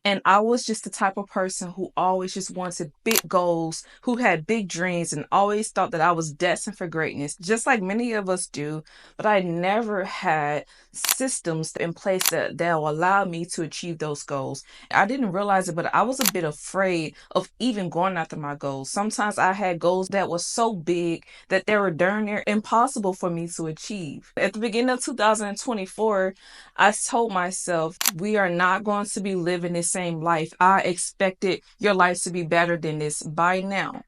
And I was just the type of person who always just wanted big goals, who had big dreams, and always thought that I was destined for greatness, just like many of us do. But I never had systems in place that will allow me to achieve those goals. I didn't realize it, but I was a bit afraid of even going after my goals. Sometimes I had goals that were so big that they were darn near impossible for me to achieve. At the beginning of 2024, I told myself, we are not going to be living the same life. I expected your life to be better than this by now.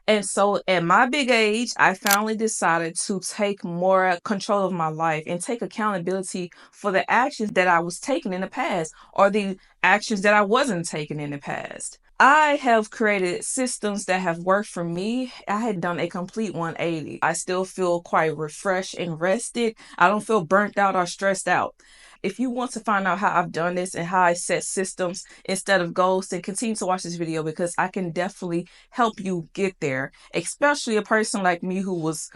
And so at my big age, I finally decided to take more control of my life and take accountability for the actions that I was taking in the past or the actions that I wasn't taking in the past. I have created systems that have worked for me. I had done a complete 180. I still feel quite refreshed and rested. I don't feel burnt out or stressed out. If you want to find out how I've done this and how I set systems instead of goals, then continue to watch this video because I can definitely help you get there, especially a person like me who was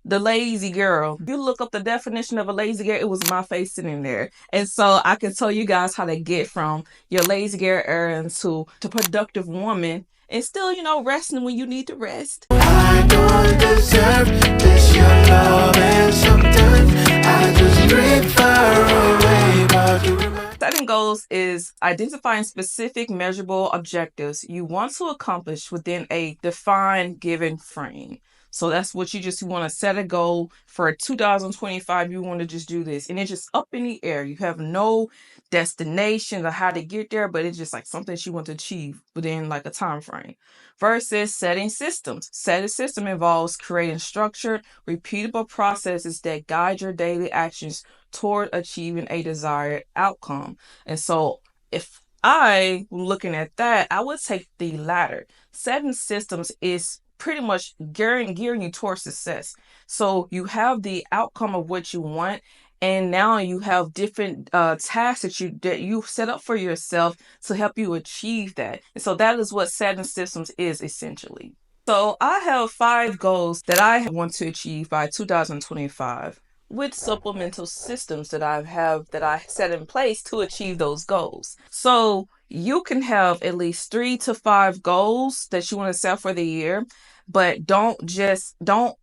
the lazy girl. If you look up the definition of a lazy girl, it was my face sitting there. And so I can tell you guys how to get from your lazy girl era into productive woman and still, resting when you need to rest. I don't deserve this, your love, and sometimes I just drift far away, but you remind. Setting goals is identifying specific measurable objectives you want to accomplish within a defined given frame. So that's what you want to set a goal for 2025. You want to just do this, and it's just up in the air. You have no destination or how to get there, but it's just like something that you want to achieve within like a time frame. Versus setting systems. Set a system involves creating structured, repeatable processes that guide your daily actions toward achieving a desired outcome. And so if I were looking at that, I would take the latter. Setting systems is pretty much gearing you towards success. So you have the outcome of what you want, and now you have different tasks that you set up for yourself to help you achieve that. And so that is what setting systems is essentially. So I have 5 goals that I want to achieve by 2025 with supplemental systems that I set in place to achieve those goals. So you can have at least 3 to 5 goals that you want to set for the year, but don't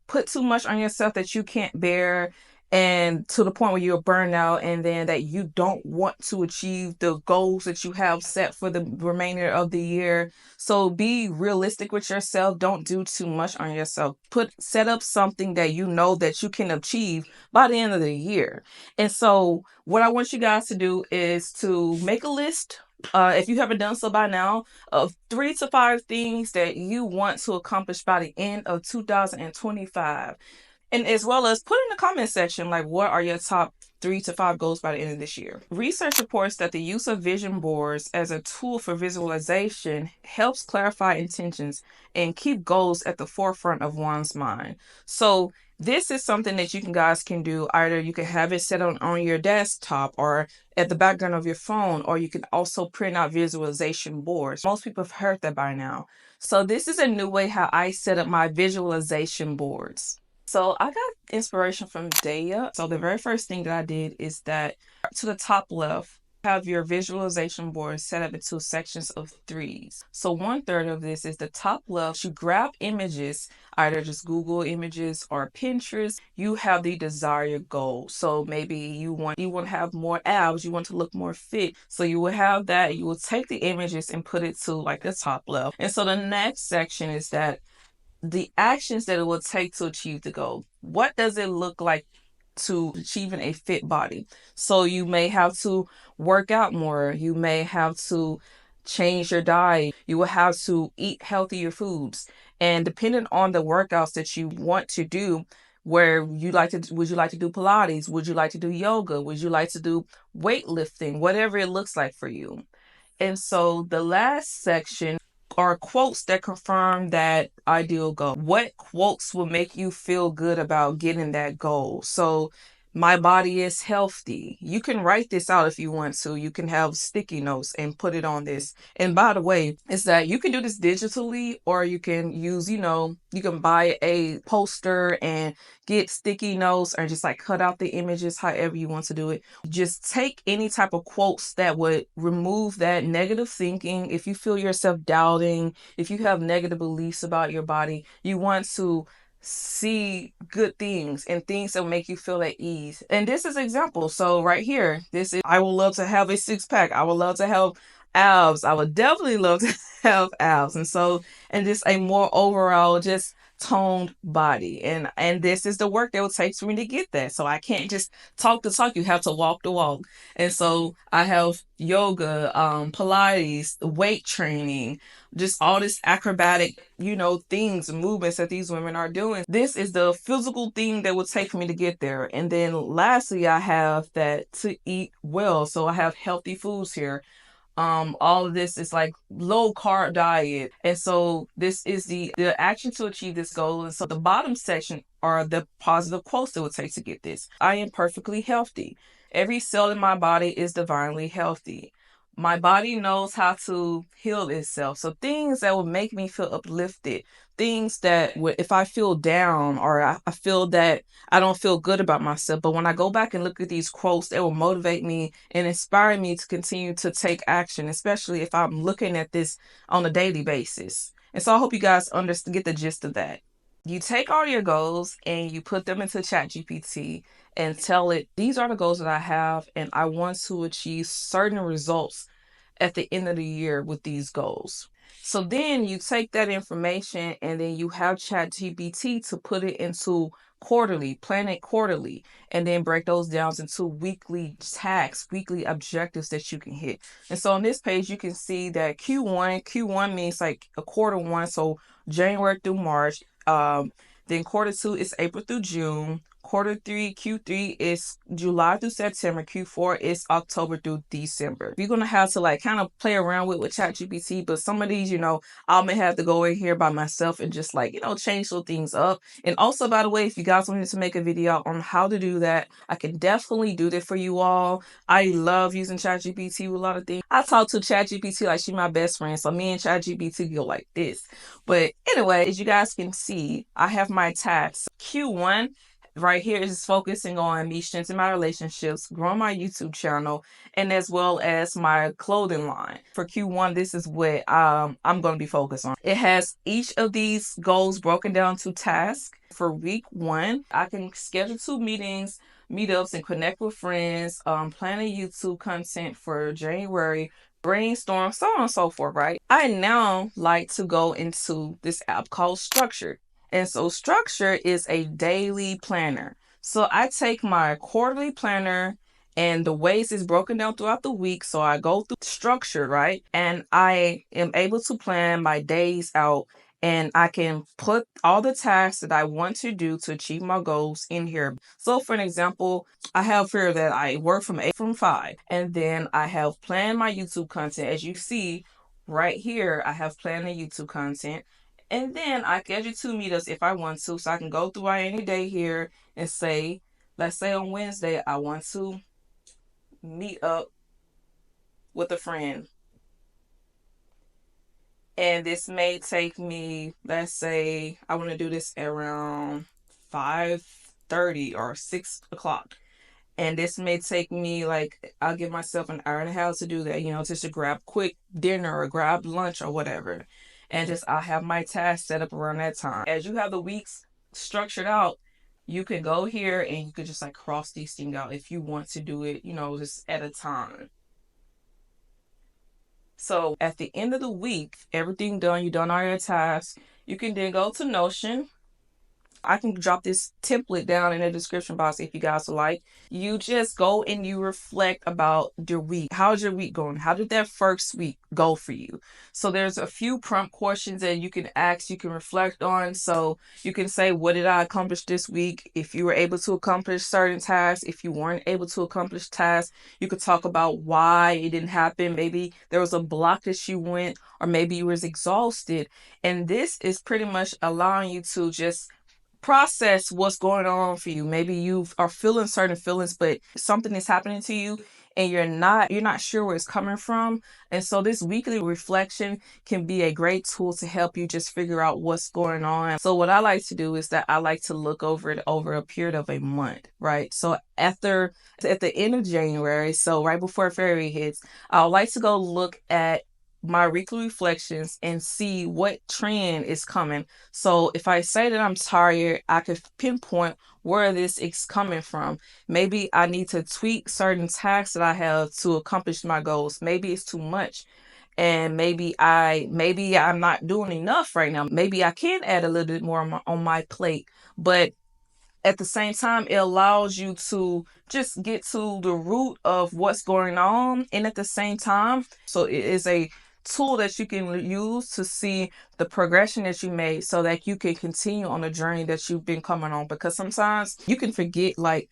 put too much on yourself that you can't bear and to the point where you're burned out and then that you don't want to achieve the goals that you have set for the remainder of the year. So be realistic with yourself. Don't do too much on yourself. Set up something that you know that you can achieve by the end of the year. And so what I want you guys to do is to make a list, if you haven't done so by now, of 3 to 5 things that you want to accomplish by the end of 2025. And as well as put in the comment section, like, what are your top 3 to 5 goals by the end of this year? Research reports that the use of vision boards as a tool for visualization helps clarify intentions and keep goals at the forefront of one's mind. So this is something that guys can do. Either you can have it set on your desktop or at the background of your phone, or you can also print out visualization boards. Most people have heard that by now. So this is a new way how I set up my visualization boards. So I got inspiration from Daya. So the very first thing that I did is that to the top left, have your visualization board set up into sections of 3s. So 1/3 of this is the top left. You grab images, either just Google images or Pinterest. You have the desired goal. So maybe you want to have more abs, you want to look more fit. So you will have that. You will take the images and put it to like the top left. And so the next section is that the actions that it will take to achieve the goal. What does it look like to achieving a fit body? So you may have to work out more. You may have to change your diet. You will have to eat healthier foods. And depending on the workouts that you want to do, would you like to do Pilates? Would you like to do yoga? Would you like to do weightlifting? Whatever it looks like for you. And so the last section are quotes that confirm that ideal goal. What quotes will make you feel good about getting that goal? So My body is healthy. You can write this out if you want to. You can have sticky notes and put it on this. And by the way, it's that you can do this digitally, or you can use, you can buy a poster and get sticky notes or just like cut out the images however you want to do it. Just take any type of quotes that would remove that negative thinking. If you feel yourself doubting, if you have negative beliefs about your body, you want to see good things and things that make you feel at ease. And this is example. So right here, this is, I would love to have a six pack. I would love to have abs. I would definitely love to have abs. And so, and just a more overall, just toned body. And this is the work that it takes for me to get that. So I can't just talk the talk. You have to walk the walk. And so I have yoga, Pilates, weight training, just all this acrobatic, things, movements that these women are doing. This is the physical thing that will take for me to get there. And then lastly, I have that to eat well. So I have healthy foods here. All of this is like low carb diet. And so this is the action to achieve this goal. And so the bottom section are the positive quotes it would take to get this. I am perfectly healthy. Every cell in my body is divinely healthy. My body knows how to heal itself. So things that will make me feel uplifted, things that would, if I feel down or I feel that I don't feel good about myself, but when I go back and look at these quotes, they will motivate me and inspire me to continue to take action, especially if I'm looking at this on a daily basis. And so I hope you guys understand, get the gist of that. You take all your goals and you put them into ChatGPT and tell it, these are the goals that I have, and I want to achieve certain results at the end of the year with these goals. So then you take that information and then you have ChatGPT to put it into quarterly, plan it quarterly, and then break those down into weekly tasks, weekly objectives that you can hit. And so on this page, you can see that Q1 means like a quarter one, so January through March. Then quarter two is April through June. Quarter three, Q3 is July through September. Q4 is October through December. You're gonna have to like kind of play around with ChatGPT, but some of these, I may have to go in here by myself and just like, change some things up. And also, by the way, if you guys wanted to make a video on how to do that, I can definitely do that for you all. I love using ChatGPT with a lot of things. I talk to ChatGPT like she's my best friend. So me and ChatGPT go like this. But anyway, as you guys can see, I have my tasks. Q1 right here is focusing on me strengthening my relationships, growing my YouTube channel, and as well as my clothing line. For Q1, this is what I'm going to be focused on. It has each of these goals broken down to tasks. For week 1, I can schedule 2 meetups, and connect with friends, plan a YouTube content for January, brainstorm, so on and so forth, right? I now like to go into this app called Structure. And so Structure is a daily planner. So I take my quarterly planner and the ways it's broken down throughout the week. So I go through Structure, right? And I am able to plan my days out, and I can put all the tasks that I want to do to achieve my goals in here. So for an example, I have here that I work from 8 from 5, and then I have planned my YouTube content. As you see right here, I have planned the YouTube content. And then I schedule 2 meetups if I want to. So I can go through any day here and say, let's say on Wednesday, I want to meet up with a friend. And this may take me, let's say I want to do this around 5:30 or 6 o'clock. And this may take me like, I'll give myself an hour and a half to do that, just to grab quick dinner or grab lunch or whatever. And just I'll have my tasks set up around that time. As you have the weeks structured out, you can go here and you could just like cross these things out if you want to do it, just at a time. So at the end of the week, everything done, you done all your tasks, you can then go to Notion. I can drop this template down in the description box if you guys would like. You just go and you reflect about your week. How's your week going? How did that first week go for you? So there's a few prompt questions that you can ask, you can reflect on. So you can say, what did I accomplish this week? If you were able to accomplish certain tasks, if you weren't able to accomplish tasks, you could talk about why it didn't happen. Maybe there was a block that you went, or maybe you was exhausted. And this is pretty much allowing you to just process what's going on for you. Maybe you are feeling certain feelings, but something is happening to you and you're not sure where it's coming from. And so this weekly reflection can be a great tool to help you just figure out what's going on. So what I like to do is that I like to look over it over a period of a month, right? So at the end of January, so right before February hits, I would like to go look at my weekly reflections and see what trend is coming. So if I say that I'm tired, I could pinpoint where this is coming from. Maybe I need to tweak certain tasks that I have to accomplish my goals. Maybe it's too much. And maybe I'm not doing enough right now. Maybe I can add a little bit more on my plate. But at the same time, it allows you to just get to the root of what's going on. And at the same time, so it is a tool that you can use to see the progression that you made so that you can continue on the journey that you've been coming on. Because sometimes you can forget, like,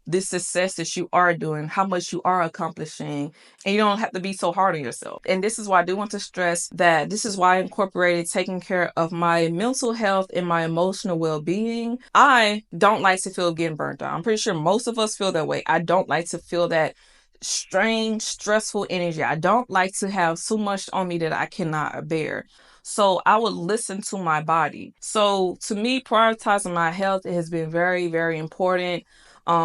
this success that you are doing, how much you are accomplishing, and you don't have to be so hard on yourself. And this is why I do want to stress that this is why I incorporated taking care of my mental health and my emotional well-being. I don't like to feel getting burnt out. I'm pretty sure most of us feel that way. I don't like to feel that strange, stressful energy. I don't like to have so much on me that I cannot bear. So I would listen to my body. So to me, prioritizing my health has been very, very important.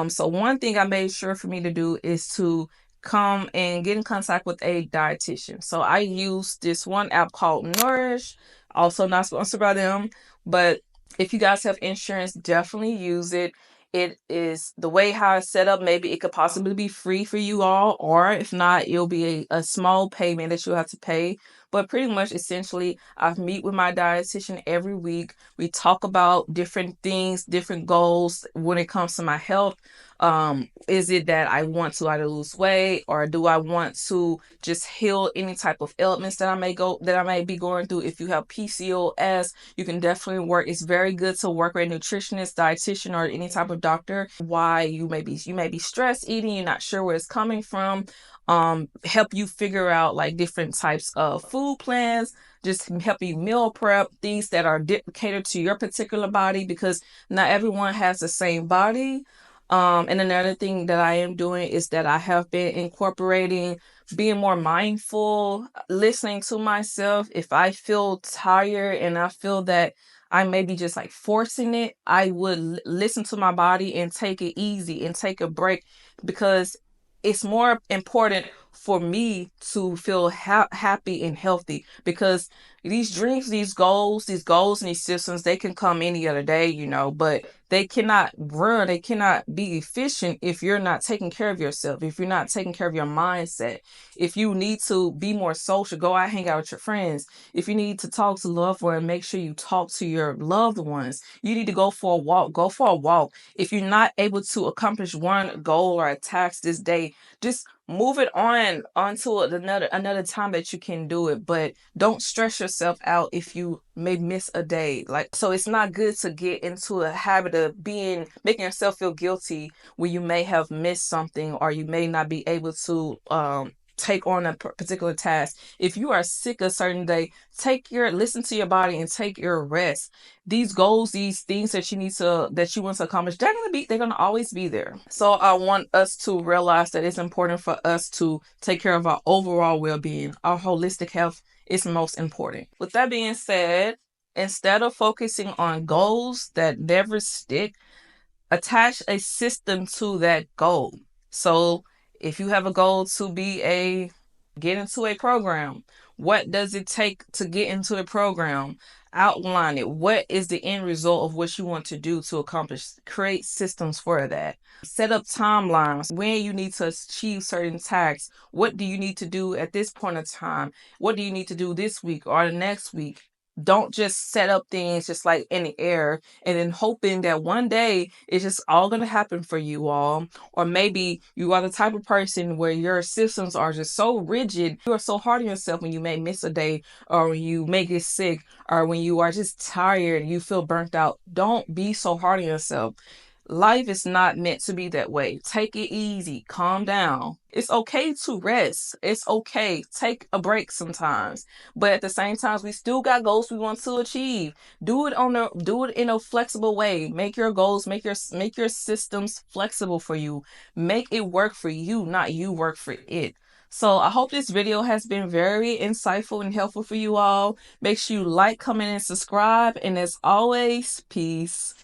So one thing I made sure for me to do is to come and get in contact with a dietitian. So I use this one app called Nourish, also not sponsored by them, but if you guys have insurance, definitely use it. It is the way how it's set up. Maybe it could possibly be free for you all, or if not, it'll be a small payment that you'll have to pay. But pretty much, essentially, I meet with my dietitian every week. We talk about different things, different goals when it comes to my health. Is it that I want to either lose weight, or do I want to just heal any type of ailments that I may be going through? If you have PCOS, you can definitely work. It's very good to work with a nutritionist, dietitian, or any type of doctor. Why you may be stress eating, you're not sure where it's coming from. Help you figure out like different types of food plans, just help you meal prep things that are catered to your particular body, because not everyone has the same body. And another thing that I am doing is that I have been incorporating being more mindful, listening to myself. If I feel tired and I feel that I may be just like forcing it, I would listen to my body and take it easy and take a break, because it's more important for me to feel happy and healthy, because these dreams, these goals and these systems, they can come any other day, but they cannot run, they cannot be efficient if you're not taking care of yourself, if you're not taking care of your mindset. If you need to be more social, go out, hang out with your friends. If you need to talk to loved ones, make sure you talk to your loved ones. You need to go for a walk, go for a walk. If you're not able to accomplish one goal or a task this day, just move it onto another time that you can do it. But don't stress yourself out if you may miss a day. Like, so it's not good to get into a habit of making yourself feel guilty when you may have missed something, or you may not be able to take on a particular task. If you are sick a certain day, listen to your body and take your rest. These goals, these things that you want to accomplish, they're gonna always be there. So I want us to realize that it's important for us to take care of our overall well-being. Our holistic health is most important. With that being said, instead of focusing on goals that never stick, attach a system to that goal. So if you have a goal to get into a program, what does it take to get into a program? Outline it. What is the end result of what you want to do to accomplish? Create systems for that. Set up timelines when you need to achieve certain tasks. What do you need to do at this point in time? What do you need to do this week or the next week? Don't just set up things just like in the air and then hoping that one day it's just all going to happen for you all. Or maybe you are the type of person where your systems are just so rigid. You are so hard on yourself when you may miss a day, or when you may get sick, or when you are just tired and you feel burnt out. Don't be so hard on yourself. Life is not meant to be that way. Take it easy. Calm down. It's okay to rest. It's okay. Take a break sometimes. But at the same time, we still got goals we want to achieve. Do it in a flexible way. Make your goals, make your systems flexible for you. Make it work for you, not you work for it. So I hope this video has been very insightful and helpful for you all. Make sure you like, comment, and subscribe. And as always, peace.